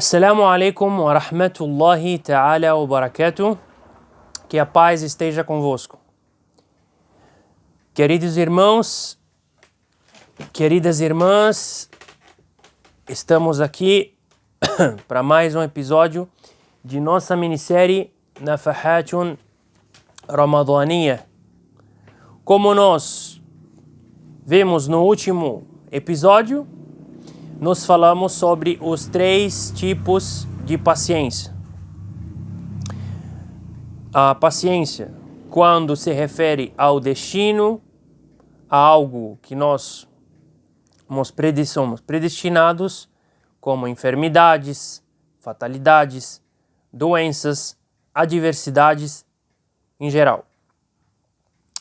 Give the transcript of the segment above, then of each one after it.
Assalamu alaikum wa rahmatullahi ta'ala wa barakatuh. Que a paz esteja convosco. Queridos irmãos, queridas irmãs, estamos aqui para mais um episódio de nossa minissérie Nafahatun Ramadaniya. Como nós vimos no último episódio, nós falamos sobre os 3 tipos de paciência. A paciência, quando se refere ao destino, a algo que nós somos predestinados, como enfermidades, fatalidades, doenças, adversidades em geral.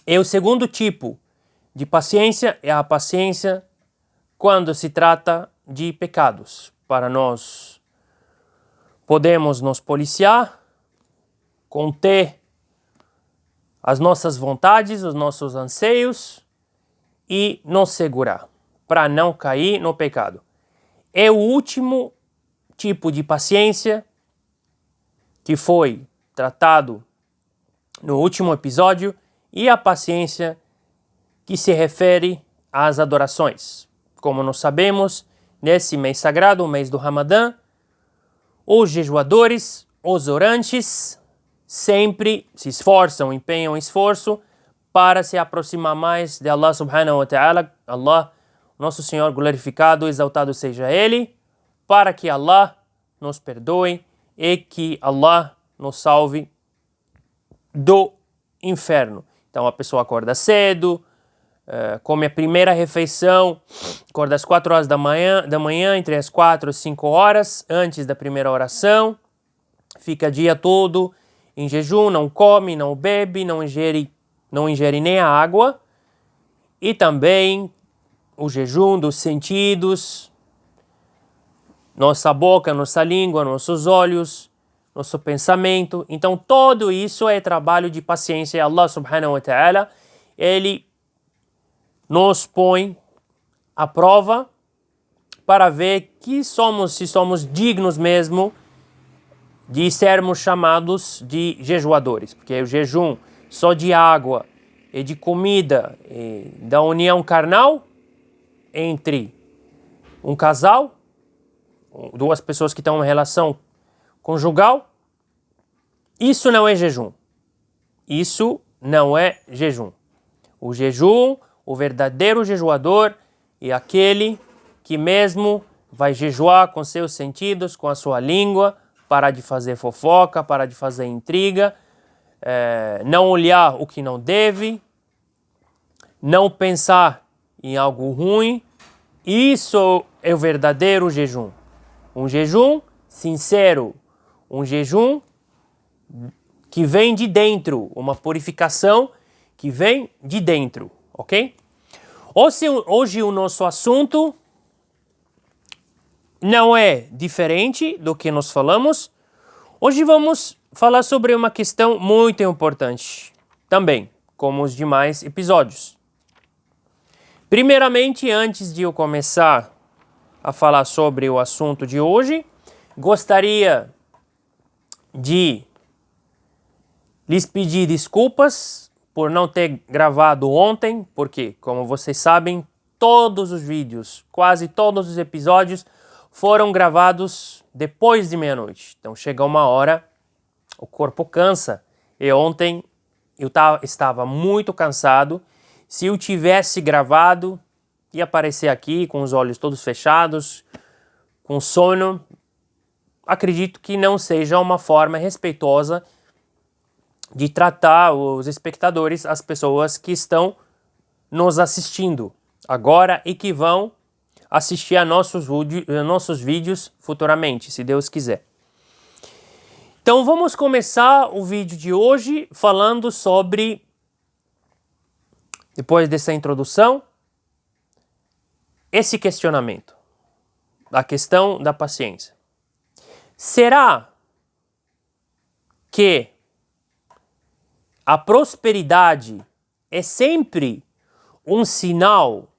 E o segundo tipo de paciência é a paciência quando se trata de pecados. Para nós podemos nos policiar, conter as nossas vontades, os nossos anseios e nos segurar para não cair no pecado. É o último tipo de paciência que foi tratado no último episódio e a paciência que se refere às adorações. Como nós sabemos, nesse mês sagrado, o mês do Ramadã, os jejuadores, os orantes, sempre se esforçam, empenham esforço para se aproximar mais de Allah subhanahu wa ta'ala, Allah, nosso Senhor glorificado, exaltado seja Ele, para que Allah nos perdoe e que Allah nos salve do inferno. Então a pessoa acorda cedo, come a primeira refeição, acorda às 4 horas da manhã, entre as 4 e 5 horas, antes da primeira oração, fica o dia todo em jejum, não come, não bebe, não ingere nem a água, e também o jejum dos sentidos, nossa boca, nossa língua, nossos olhos, nosso pensamento. Então tudo isso é trabalho de paciência. E Allah subhanahu wa ta'ala, Ele nos põe à prova para ver se somos dignos mesmo de sermos chamados de jejuadores. Porque o jejum só de água e de comida e da união carnal entre um casal, 2 pessoas que estão em uma relação conjugal, isso não é jejum. Isso não é jejum. O jejum, o verdadeiro jejuador é aquele que mesmo vai jejuar com seus sentidos, com a sua língua, parar de fazer fofoca, parar de fazer intriga, não olhar o que não deve, não pensar em algo ruim. Isso é o verdadeiro jejum. Um jejum sincero, um jejum que vem de dentro, uma purificação que vem de dentro, ok? Hoje o nosso assunto não é diferente do que nós falamos. Hoje vamos falar sobre uma questão muito importante, também, como os demais episódios. Primeiramente, antes de eu começar a falar sobre o assunto de hoje, gostaria de lhes pedir desculpas por não ter gravado ontem, porque, como vocês sabem, todos os vídeos, quase todos os episódios foram gravados depois de meia-noite. Então chega uma hora, o corpo cansa. E ontem eu estava muito cansado. Se eu tivesse gravado, ia aparecer aqui com os olhos todos fechados, com sono. Acredito que não seja uma forma respeitosa de tratar os espectadores, as pessoas que estão nos assistindo agora e que vão assistir a nossos vídeos futuramente, se Deus quiser. Então vamos começar o vídeo de hoje falando sobre, depois dessa introdução, esse questionamento, a questão da paciência. Será que a prosperidade é sempre um sinal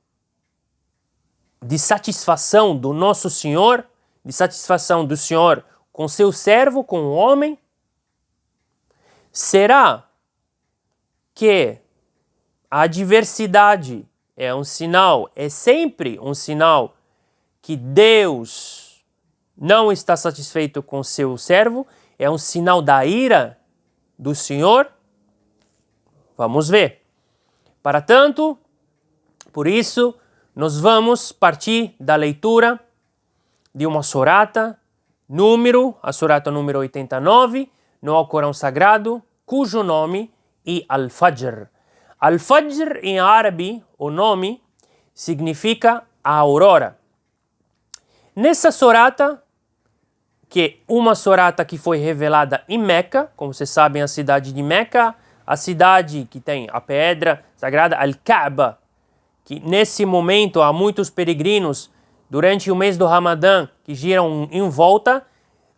de satisfação do nosso Senhor, de satisfação do Senhor com seu servo, com o homem? Será que a adversidade é um sinal, é sempre um sinal que Deus não está satisfeito com seu servo? É um sinal da ira do Senhor? Vamos ver. Para tanto, por isso, nós vamos partir da leitura de uma surata, a surata número 89, no Alcorão Sagrado, cujo nome é Al-Fajr. Al-Fajr, em árabe, o nome significa a aurora. Nessa surata, que é uma surata que foi revelada em Meca, como vocês sabem, a cidade de Meca, a cidade que tem a pedra sagrada, Al-Kaaba, que nesse momento há muitos peregrinos durante o mês do Ramadã que giram em volta,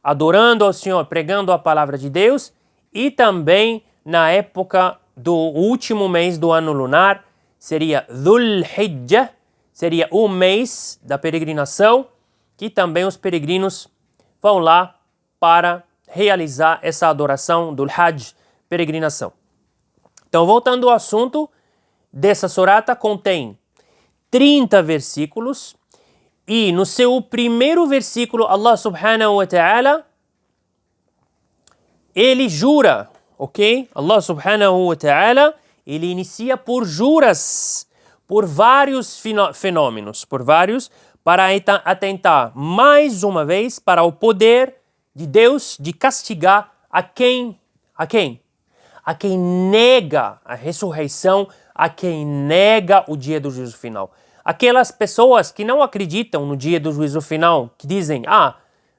adorando ao Senhor, pregando a palavra de Deus, e também na época do último mês do ano lunar, seria Dhul Hijjah, seria o mês da peregrinação, que também os peregrinos vão lá para realizar essa adoração do Hajj, peregrinação. Então, voltando ao assunto, dessa surata contém 30 versículos, e no seu primeiro versículo, Allah subhanahu wa ta'ala, ele jura, ok? Allah subhanahu wa ta'ala, ele inicia por juras, por vários fenômenos, para atentar mais uma vez para o poder de Deus de castigar a quem nega a ressurreição, a quem nega o dia do juízo final. Aquelas pessoas que não acreditam no dia do juízo final, que dizem,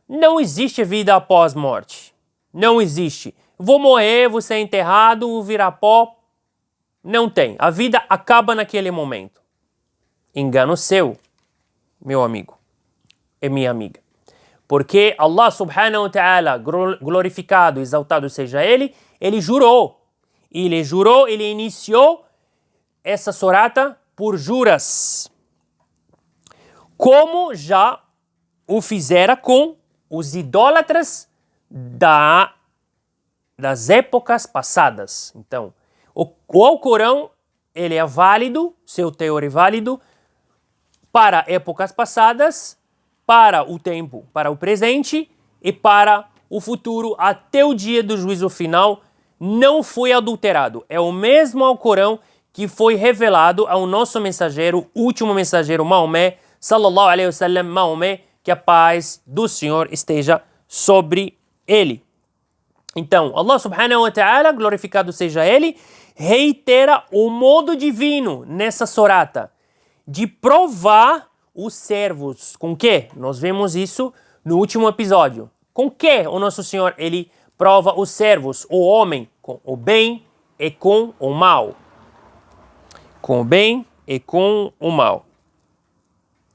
não existe vida após morte. Não existe. Vou morrer, vou ser enterrado, vou virar pó. Não tem. A vida acaba naquele momento. Engano seu, meu amigo e minha amiga. Porque Allah subhanahu wa ta'ala, glorificado, exaltado seja Ele, Ele jurou. Ele iniciou essa surata por juras. Como já o fizera com os idólatras das épocas passadas. Então, o Alcorão, ele é válido, seu teor é válido para épocas passadas, para o tempo, para o presente e para o futuro, até o dia do juízo final, não foi adulterado. É o mesmo Alcorão que foi revelado ao nosso mensageiro, último mensageiro Maomé, sallallahu alaihi wasallam, Maomé, que a paz do Senhor esteja sobre ele. Então, Allah subhanahu wa ta'ala, glorificado seja Ele, reitera o modo divino nessa surata de provar os servos. Com que? Nós vemos isso no último episódio. Com que o nosso Senhor, Ele prova os servos, o homem, com o bem e com o mal. Com o bem e com o mal.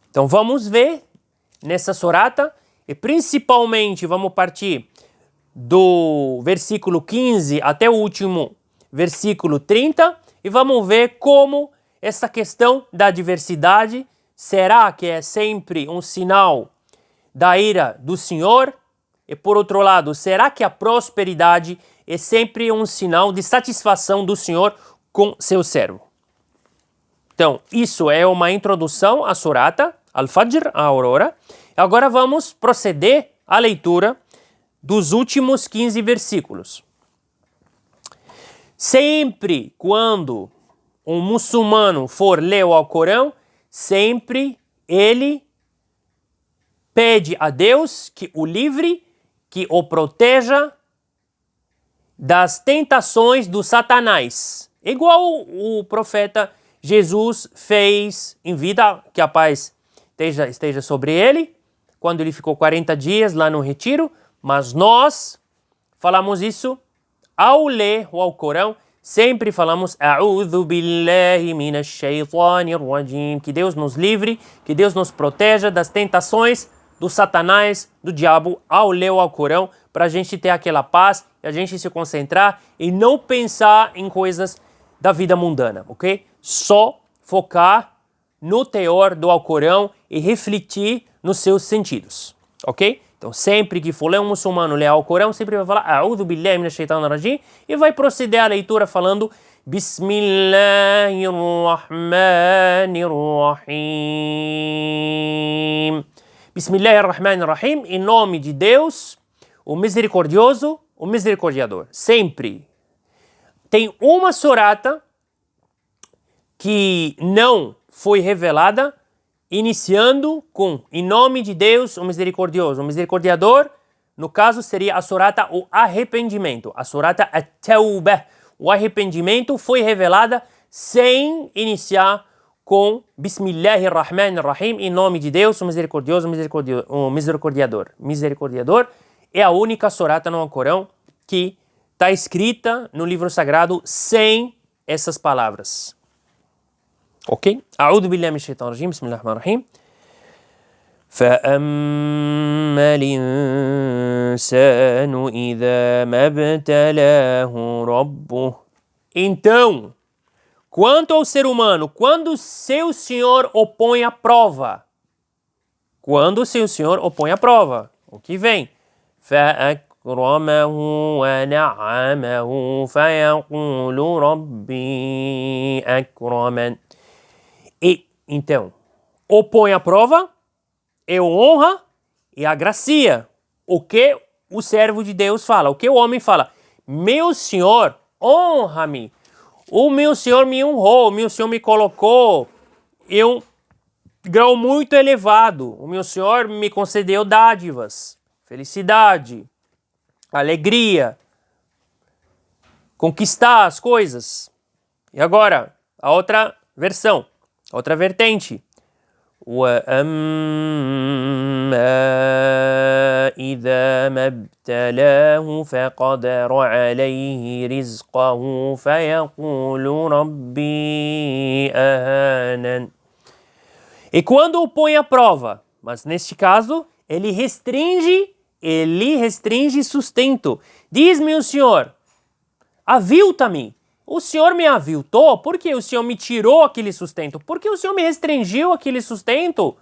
Então vamos ver nessa surata, e principalmente vamos partir do versículo 15 até o último versículo 30, e vamos ver como essa questão da diversidade, será que é sempre um sinal da ira do Senhor? E por outro lado, será que a prosperidade é sempre um sinal de satisfação do Senhor com seu servo? Então, isso é uma introdução à surata, Al-Fajr, a aurora. Agora vamos proceder à leitura dos últimos 15 versículos. Sempre quando um muçulmano for ler o Alcorão, sempre ele pede a Deus que o livre, que o proteja das tentações do Satanás. Igual o profeta Jesus fez em vida, que a paz esteja sobre ele, quando ele ficou 40 dias lá no retiro, mas nós falamos isso ao ler o Alcorão, sempre falamos A'udhu billahi minash shaitanir rajim, que Deus nos livre, que Deus nos proteja das tentações do Satanás, do diabo, ao ler o Alcorão, para a gente ter aquela paz, e a gente se concentrar e não pensar em coisas da vida mundana, ok? Só focar no teor do Alcorão e refletir nos seus sentidos. Ok? Então, sempre que for ler um muçulmano ler ao Corão, sempre vai falar A'udhu billahi minash shaitanir rajim e vai proceder a leitura falando Bismillahirrahmanirrahim. Bismillahirrahmanirrahim, em nome de Deus, o misericordioso, o misericordiador. Sempre. Tem uma surata que não foi revelada iniciando com em nome de Deus, o misericordioso, o misericordiador, no caso seria a surata o arrependimento, a surata at-Tawbah. O arrependimento foi revelada sem iniciar com Bismillahirrahmanirrahim, em nome de Deus, o misericordioso, o misericordiador. Misericordiador é a única surata no Corão que está escrita no livro sagrado sem essas palavras. Ok? أعوذ بالله من الشيطان الرجيم بسم الله الرحمن الرحيم فأما الإنسان إذا ما ابتلاه ربه. Então, quanto ao ser humano, quando seu Senhor opõe a prova, quando seu Senhor opõe a prova, o que vem? فأكرمه ونعمه فيقول ربي أكرمن. E, então, opõe a prova, eu honra e agracia. O que o servo de Deus fala, o que o homem fala. Meu Senhor, honra-me. O meu Senhor me honrou, o meu Senhor me colocou em um grau muito elevado. O meu Senhor me concedeu dádivas, felicidade, alegria, conquistar as coisas. E agora, a outra versão. Outra vertente. وَأَمَّا إِذَا مَا ابْتَلَاهُ فَقَدَرَ عَلَيْهِ رِزْقَهُ فَيَقُولُ رَبِّي أَهَانَنِ. E quando o põe à prova, mas neste caso, ele restringe sustento. Diz-me o Senhor, avilta-me. O Senhor me aviltou porque o Senhor me tirou aquele sustento. Porque o Senhor me restringiu aquele sustento.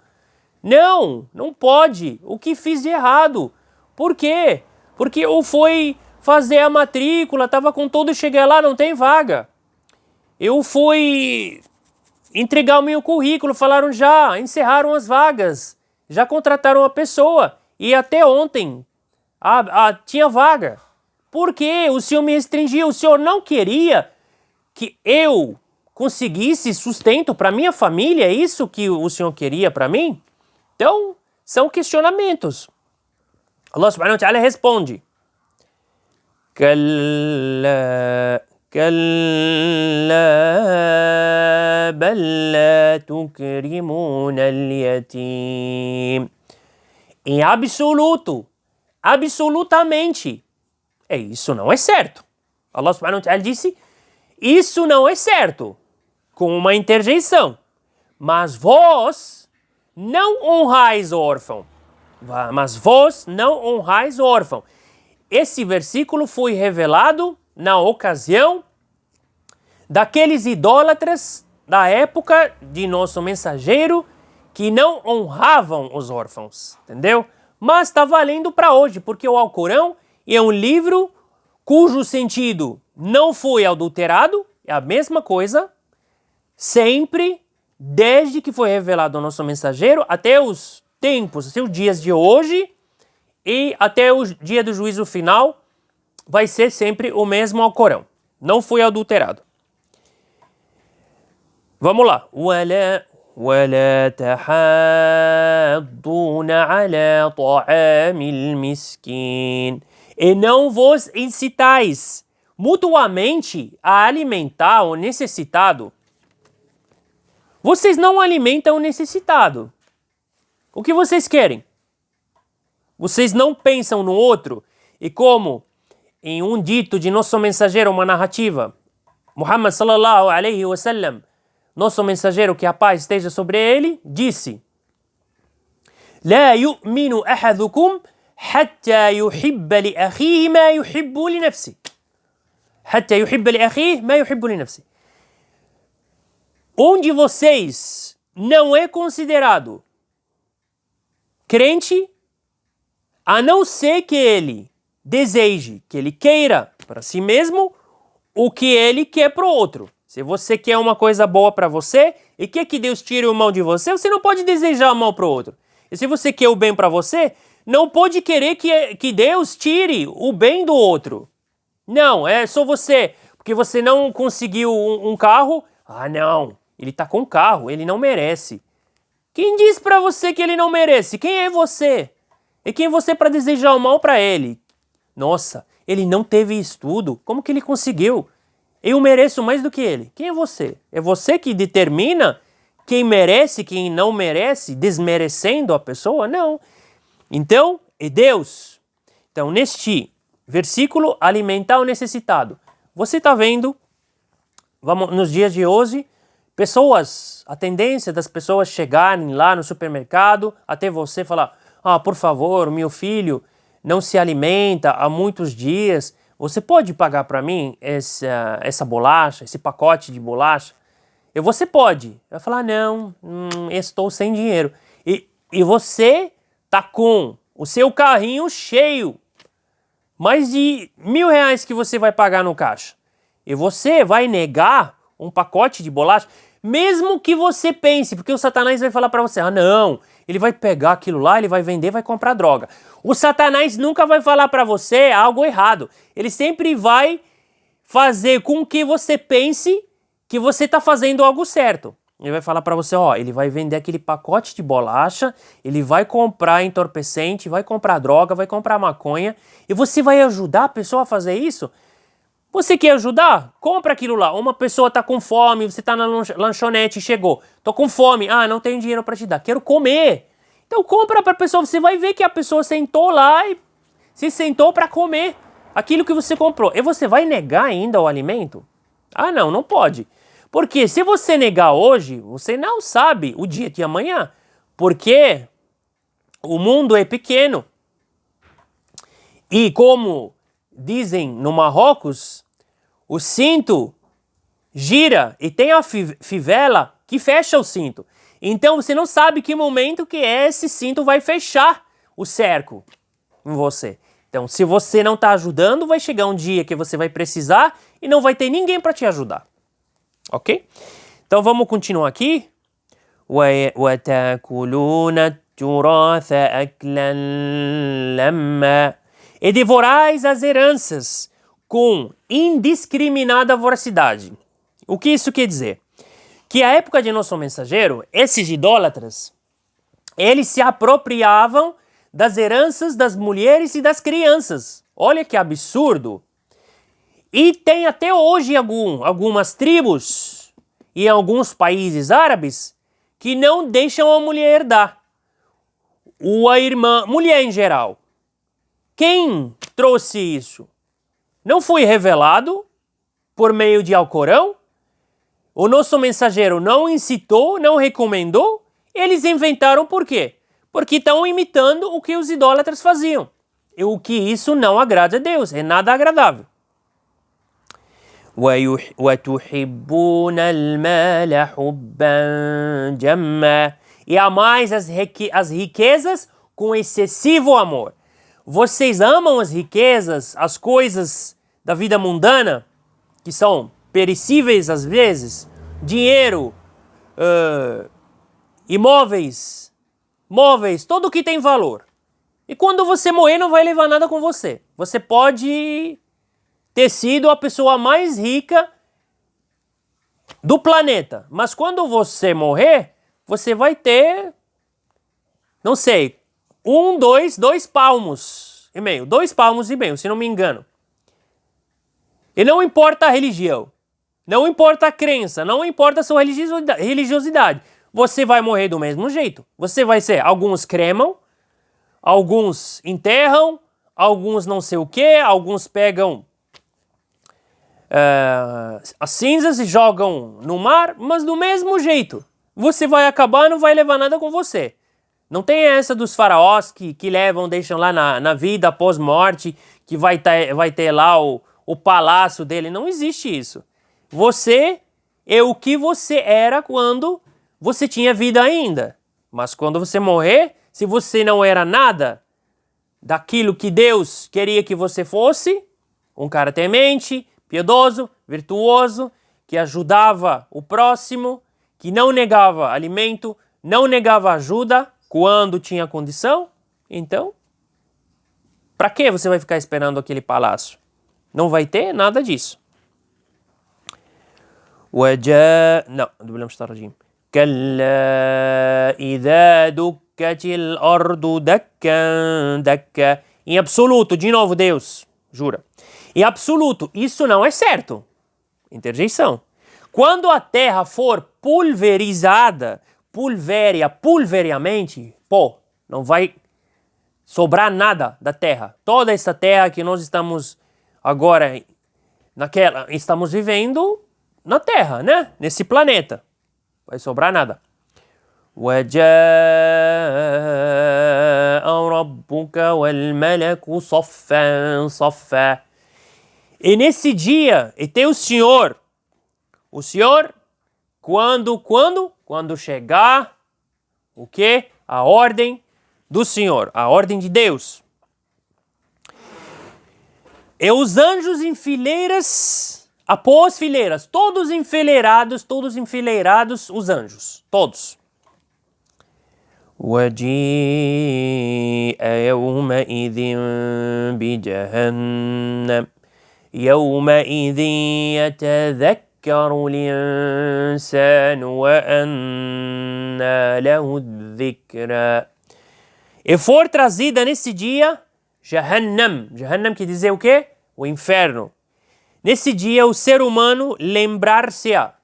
Não, não pode. O que fiz de errado? Por quê? Porque eu fui fazer a matrícula, estava com todo, cheguei lá, não tem vaga. Eu fui entregar o meu currículo, falaram já, encerraram as vagas, já contrataram a pessoa. E até ontem tinha vaga. Por quê? O Senhor me restringiu. O Senhor não queria que eu conseguisse sustento para minha família, é isso que o Senhor queria para mim? Então, são questionamentos. Allah subhanahu wa ta'ala responde: Kalla, kalla, bal la tukrimuna al-yatim. Em absoluto, absolutamente, isso não é certo. Allah subhanahu wa ta'ala disse: isso não é certo, com uma interjeição. Mas vós não honrais o órfão. Mas vós não honrais o órfão. Esse versículo foi revelado na ocasião daqueles idólatras da época de nosso mensageiro que não honravam os órfãos, entendeu? Mas está valendo para hoje, porque o Alcorão é um livro cujo sentido não foi adulterado, é a mesma coisa, sempre, desde que foi revelado ao nosso mensageiro, até os tempos, até os dias de hoje, e até o dia do juízo final, vai ser sempre o mesmo Alcorão. Não foi adulterado. Vamos lá. وَلَا تَحَاضُّونَ عَلَى طَعَامِ الْمِسْكِينِ. E não vos incitais mutuamente a alimentar o necessitado. Vocês não alimentam o necessitado. O que vocês querem? Vocês não pensam no outro? E como em um dito de nosso mensageiro, uma narrativa, Muhammad sallallahu alaihi wasallam, nosso mensageiro, que a paz esteja sobre ele, disse: لا يؤمن أحدكم حتى يحب لأخيه ما يحب لنفسه. حتى يحب لأخيه ما يحب لنفسه. Um de vocês não é considerado crente a não ser que ele deseje, que ele queira para si mesmo o que ele quer para o outro. Se você quer uma coisa boa para você e quer que Deus tire o mal de você, você não pode desejar o mal para o outro. E se você quer o bem para você, não pode querer que Deus tire o bem do outro. Não, é só você, porque você não conseguiu um carro. Ah, não, ele tá com carro, ele não merece. Quem diz para você que ele não merece? Quem é você? E quem é você para desejar o mal para ele? Nossa, ele não teve estudo, como que ele conseguiu? Eu mereço mais do que ele. Quem é você? É você que determina quem merece, quem não merece, desmerecendo a pessoa? Não. Então, é Deus. Então, neste versículo, alimentar o necessitado. Você está vendo, vamos, nos dias de hoje, a tendência das pessoas chegarem lá no supermercado até você falar, por favor, meu filho não se alimenta há muitos dias, você pode pagar para mim essa bolacha, esse pacote de bolacha? E você pode. Vai falar, não, estou sem dinheiro. E você tá com o seu carrinho cheio, mais de R$ 1.000 que você vai pagar no caixa. E você vai negar um pacote de bolacha, mesmo que você pense, porque o Satanás vai falar para você, não, ele vai pegar aquilo lá, ele vai vender, vai comprar droga. O Satanás nunca vai falar para você algo errado. Ele sempre vai fazer com que você pense que você está fazendo algo certo. Ele vai falar para você, ele vai vender aquele pacote de bolacha, ele vai comprar entorpecente, vai comprar droga, vai comprar maconha, e você vai ajudar a pessoa a fazer isso? Você quer ajudar? Compra aquilo lá. Uma pessoa está com fome, você está na lanchonete e chegou. Tô com fome. Não tenho dinheiro para te dar. Quero comer. Então compra para a pessoa. Você vai ver que a pessoa sentou lá e se sentou para comer aquilo que você comprou. E você vai negar ainda o alimento? Não, não pode. Porque se você negar hoje, você não sabe o dia de amanhã. Porque o mundo é pequeno. E como dizem no Marrocos, o cinto gira e tem a fivela que fecha o cinto. Então você não sabe que momento que esse cinto vai fechar o cerco em você. Então se você não está ajudando, vai chegar um dia que você vai precisar e não vai ter ninguém para te ajudar. Ok? Então vamos continuar aqui. وَتَأْكُلُونَ التُّرَاثَ أَكْلًا لَمًّا E devorais as heranças com indiscriminada voracidade. O que isso quer dizer? Que a época de Nosso Mensageiro, esses idólatras, eles se apropriavam das heranças das mulheres e das crianças. Olha que absurdo! E tem até hoje algumas tribos e alguns países árabes que não deixam a mulher herdar. Ou a irmã, mulher em geral. Quem trouxe isso? Não foi revelado por meio de Alcorão? O Nosso Mensageiro não incitou, não recomendou? Eles inventaram por quê? Porque estão imitando o que os idólatras faziam. E o que isso não agrada a Deus, é nada agradável. وَتُحِبُّونَ الْمَالَ حُبًّا جَمًّا E amais as riquezas com excessivo amor. Vocês amam as riquezas, as coisas da vida mundana, que são perecíveis às vezes, dinheiro, imóveis, móveis, tudo que tem valor. E quando você morrer não vai levar nada com você. Você pode ter sido a pessoa mais rica do planeta, mas quando você morrer, você vai ter, não sei, 2 palmos e meio, 2 palmos e meio, se não me engano. E não importa a religião, não importa a crença, não importa a sua religiosidade, você vai morrer do mesmo jeito. Você vai ser, alguns cremam, alguns enterram, alguns não sei o que, alguns pegam as cinzas e jogam no mar, mas do mesmo jeito. Você vai acabar e não vai levar nada com você. Não tem essa dos faraós que levam, deixam lá na vida após morte, que vai ter lá o palácio dele. Não existe isso. Você é o que você era quando você tinha vida ainda. Mas quando você morrer, se você não era nada, daquilo que Deus queria que você fosse, um cara temente, piedoso, virtuoso, que ajudava o próximo, que não negava alimento, não negava ajuda quando tinha condição, então, para que você vai ficar esperando aquele palácio? Não vai ter nada disso. Não, do الرجيم كلا إذا دكت الأرض دكا دكا. Em absoluto, de novo Deus, jura. Em absoluto, isso não é certo. Interjeição. Quando a terra for pulverizada, pulveriamente, não vai sobrar nada da terra. Toda essa terra que nós estamos agora, estamos vivendo na terra, né? Nesse planeta. Vai sobrar nada. وَجَاءَ رَبُّكَ وَالْمَلَكُ صَفًّا صَفًّا. E nesse dia, e tem o Senhor, quando chegar, o quê? A ordem do Senhor, a ordem de Deus. E os anjos em fileiras, após fileiras, todos enfileirados, os anjos, todos. وَجِيءَ يَوْمَئِذٍ بِجَهَنَّمَ يَوْمَئِذٍ يَتَذَكَّرُ الْإِنسَانُ وَأَنَّى لَهُ الذِّكْرَى. E for trazida nesse dia Jahannam. Jahannam quer dizer o quê? O inferno. Nesse dia o ser humano lembrar-se-á.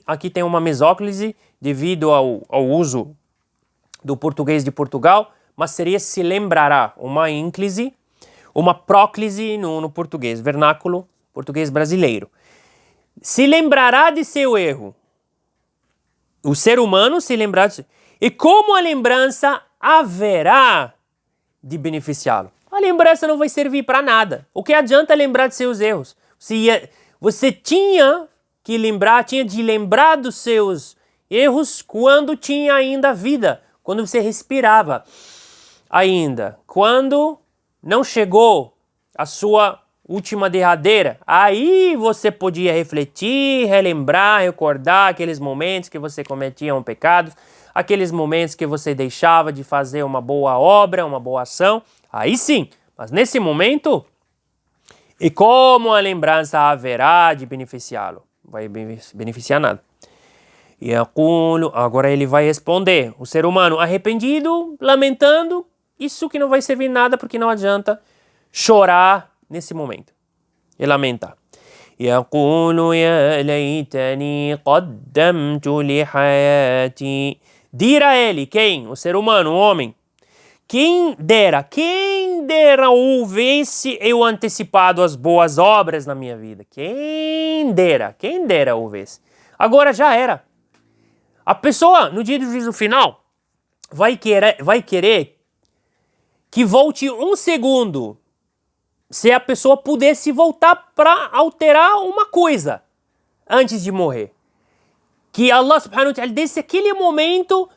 Aqui tem uma mesóclise devido ao uso do português de Portugal, mas seria se lembrará, uma ínclise, uma próclise no português, vernáculo português brasileiro. Se lembrará de seu erro. O ser humano se lembrará de seu... E como a lembrança haverá de beneficiá-lo? A lembrança não vai servir para nada. O que adianta lembrar de seus erros? Você tinha de lembrar dos seus erros quando tinha ainda vida, quando você respirava ainda, quando não chegou a sua última derradeira, aí você podia refletir, relembrar, recordar aqueles momentos que você cometia um pecado, aqueles momentos que você deixava de fazer uma boa obra, uma boa ação, aí sim, mas nesse momento, e como a lembrança haverá de beneficiá-lo? Vai beneficiar nada. Agora ele vai responder, o ser humano arrependido, lamentando, isso que não vai servir nada porque não adianta chorar nesse momento e lamentar. يقول يا ليتني قدمت لحياتي. Dirá ele, quem? O ser humano, o homem. Quem dera houvesse eu antecipado as boas obras na minha vida. Quem dera houvesse. Agora já era. A pessoa, no dia do juízo final, vai querer que volte um segundo, se a pessoa pudesse voltar para alterar uma coisa antes de morrer. Que Allah subhanahu wa ta'ala desse aquele momento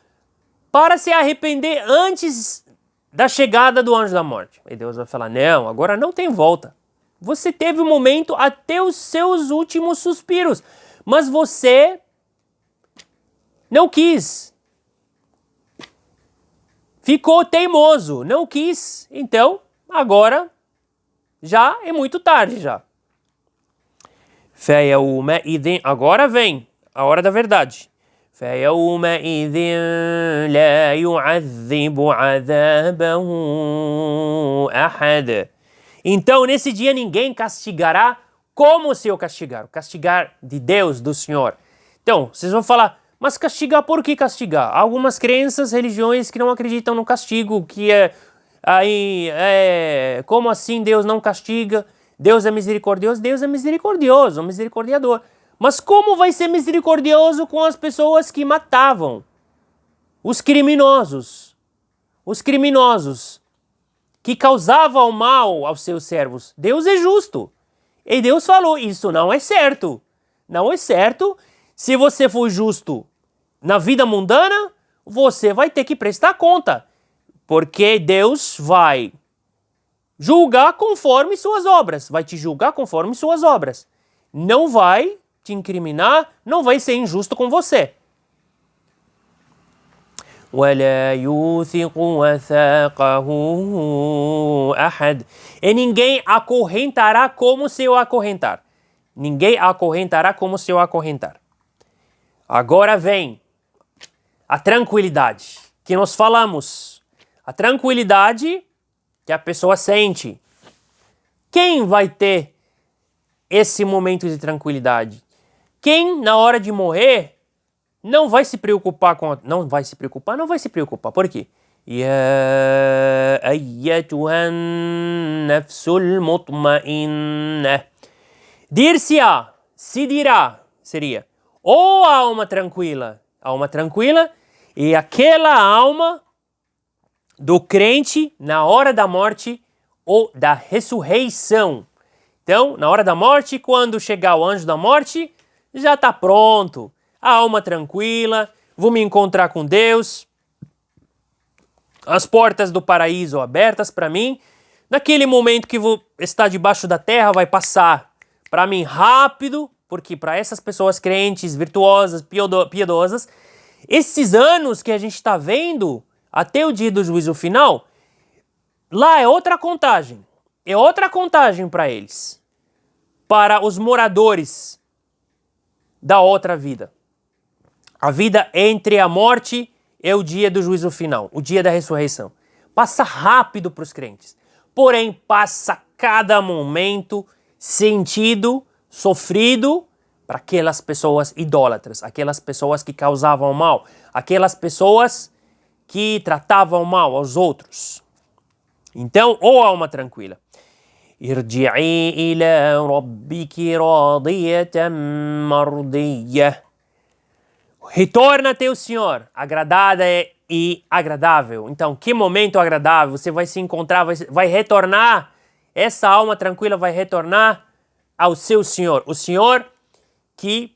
para se arrepender antes da chegada do anjo da morte. E Deus vai falar, não, agora não tem volta. Você teve um momento até os seus últimos suspiros, mas você não quis. Ficou teimoso, não quis. Então, agora já é muito tarde já. Agora vem a hora da verdade. فَيَوْمَئِذٍ لَا يُعَذِّبُ عَذَابَهُ أَحَدٌ. Então, nesse dia, ninguém castigará como o Senhor castigar. O castigar de Deus, do Senhor. Então, vocês vão falar, mas castigar, por que castigar? Há algumas crenças, religiões que não acreditam no castigo, que como assim Deus não castiga? Deus é misericordioso? Deus é misericordioso, misericordiador. Mas como vai ser misericordioso com as pessoas que matavam? Os criminosos que causavam mal aos seus servos. Deus é justo. E Deus falou, isso não é certo. Não é certo. Se você for justo na vida mundana, você vai ter que prestar conta. Porque Deus vai julgar conforme suas obras. Vai te julgar conforme suas obras. Não vai te incriminar, não vai ser injusto com você. وَلَا يُوثِقُ وَثَاقَهُ أَحَدٌ. E ninguém acorrentará como se eu acorrentar. Ninguém acorrentará como se eu acorrentar. Agora vem a tranquilidade que nós falamos. A tranquilidade que a pessoa sente. Quem vai ter esse momento de tranquilidade? Quem, na hora de morrer, não vai se preocupar com... Não vai se preocupar. Por quê? يا أيتها النفس المطمئنة. Dir-se-á, se dirá, seria, ó alma tranquila e aquela alma do crente na hora da morte ou da ressurreição. Então, na hora da morte, quando chegar o anjo da morte, já está pronto. A alma tranquila, vou me encontrar com Deus, as portas do paraíso abertas para mim. Naquele momento que vou estar debaixo da terra, vai passar para mim rápido, porque para essas pessoas crentes, virtuosas, piedosas, esses anos que a gente está vendo até o dia do juízo final, lá é outra contagem. É outra contagem para eles. Para os moradores da outra vida. A vida entre a morte e o dia do juízo final, o dia da ressurreição. Passa rápido para os crentes. Porém, passa cada momento sentido, sofrido para aquelas pessoas idólatras, aquelas pessoas que causavam mal, aquelas pessoas que tratavam mal aos outros. Então, ou alma tranquila. Irji'i ila rabbiki radiyatan mardiyah. Retorna a teu Senhor, agradada e agradável. Então, que momento agradável, você vai se encontrar, vai retornar, essa alma tranquila vai retornar ao seu Senhor. O Senhor que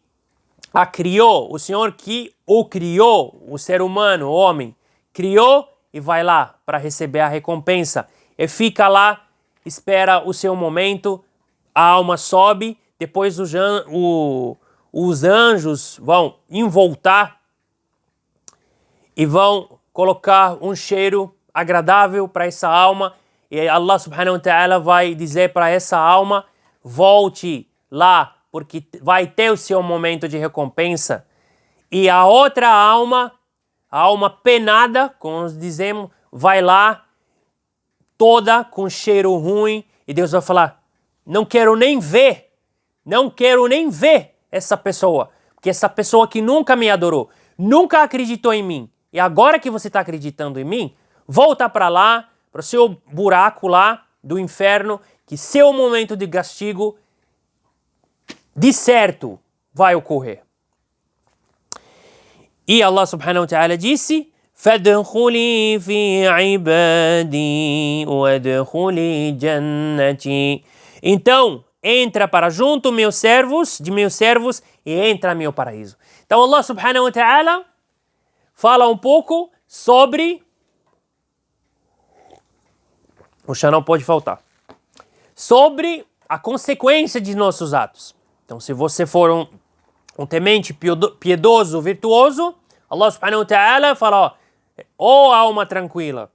a criou, o Senhor que o criou, o ser humano, o homem, criou e vai lá para receber a recompensa. E fica lá, espera o seu momento, a alma sobe, depois os anjos vão envoltar e vão colocar um cheiro agradável para essa alma. E Allah subhanahu wa ta'ala vai dizer para essa alma, volte lá, porque vai ter o seu momento de recompensa. E a outra alma, a alma penada, como nós dizemos, vai lá toda com cheiro ruim. E Deus vai falar, não quero nem ver essa pessoa, porque essa pessoa que nunca me adorou, nunca acreditou em mim, e agora que você está acreditando em mim, volta para lá, para o seu buraco lá do inferno, que seu momento de castigo, de certo, vai ocorrer. E Allah subhanahu wa ta'ala disse, فَادْخُلِي فِي عِبَادِي وَادْخُلِي جَنَّتِي. Então, entra para junto de meus servos, e entra no meu paraíso. Então Allah subhanahu wa ta'ala fala um pouco sobre... O chá não pode faltar. Sobre a consequência de nossos atos. Então se você for um temente piedoso, virtuoso, Allah subhanahu wa ta'ala fala, ó alma tranquila,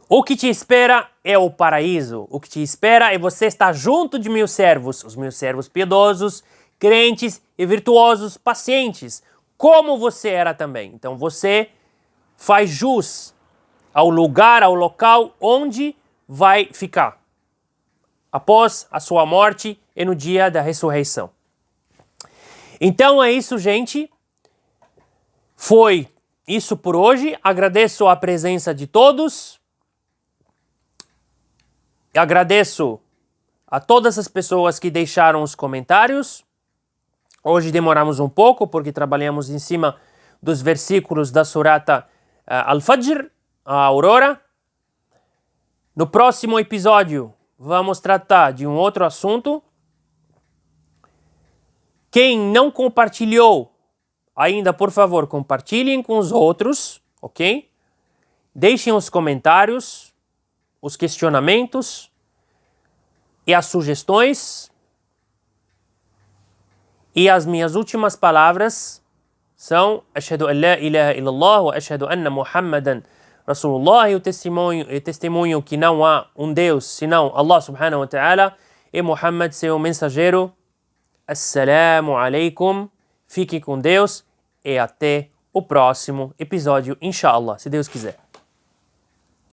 o que te espera é o paraíso. O que te espera é você estar junto de meus servos, os meus servos piedosos, crentes e virtuosos, pacientes, como você era também. Então você faz jus ao lugar, ao local onde vai ficar após a sua morte e no dia da ressurreição. Então é isso, gente. Foi isso por hoje. Agradeço a presença de todos. Agradeço a todas as pessoas que deixaram os comentários. Hoje demoramos um pouco porque trabalhamos em cima dos versículos da surata Al-Fajr, a Aurora. No próximo episódio vamos tratar de um outro assunto. Quem não compartilhou ainda, por favor, compartilhem com os outros, ok? Deixem os comentários, os questionamentos e as sugestões. E as minhas últimas palavras são Ashhadu an la ilaha illallah wa ashhadu anna Muhammadan Rasulullah, e o testemunho que não há um Deus senão Allah subhanahu wa ta'ala e Muhammad, seu mensageiro. Assalamu alaikum, fique com Deus e até o próximo episódio, inshallah, se Deus quiser.